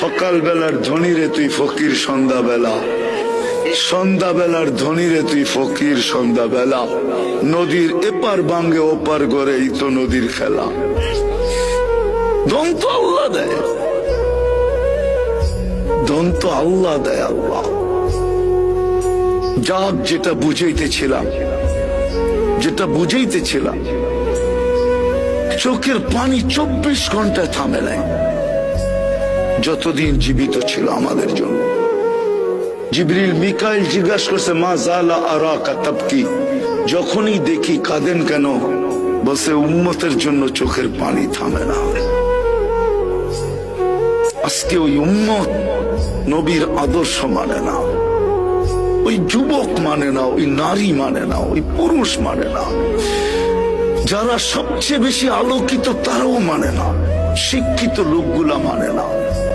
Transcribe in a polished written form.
সকাল বেলার ধনী রে তুই ফকির সন্ধ্যাবেলা, সন্ধ্যাবেলার ধনী রে তুই ফকির সন্ধ্যাবেলা। নদীর এপার ভাঙ্গে ওপার গড়ে এই তো নদীর খেলা। ধন তো আল্লাহ দেয়, ধন তো আল্লাহ দেয়। আল্লাহ যাক, যেটা বুঝাইতেছিলাম, যেটা বুঝাইতেছিলাম, চোখের পানি 24 ঘন্টায় থামে নাই যতদিন জীবিত ছিল আমাদের জন্য। জিবরিল মিকাইল জিজ্ঞাসা করছে, মা জালা আরাকা তাবকি, যখনই দেখি কাঁদেন কেন? বলছে, উম্মতের জন্য চোখের পানি থামে না। আজকে ওই উম্মত নবীর আদর্শ মানে না, ওই যুবক মানে না, ওই নারী মানে না, ওই পুরুষ মানে না, যারা সবচেয়ে বেশি আলোকিত তারাও মানে না, শিক্ষিত লোকগুলা মানে না।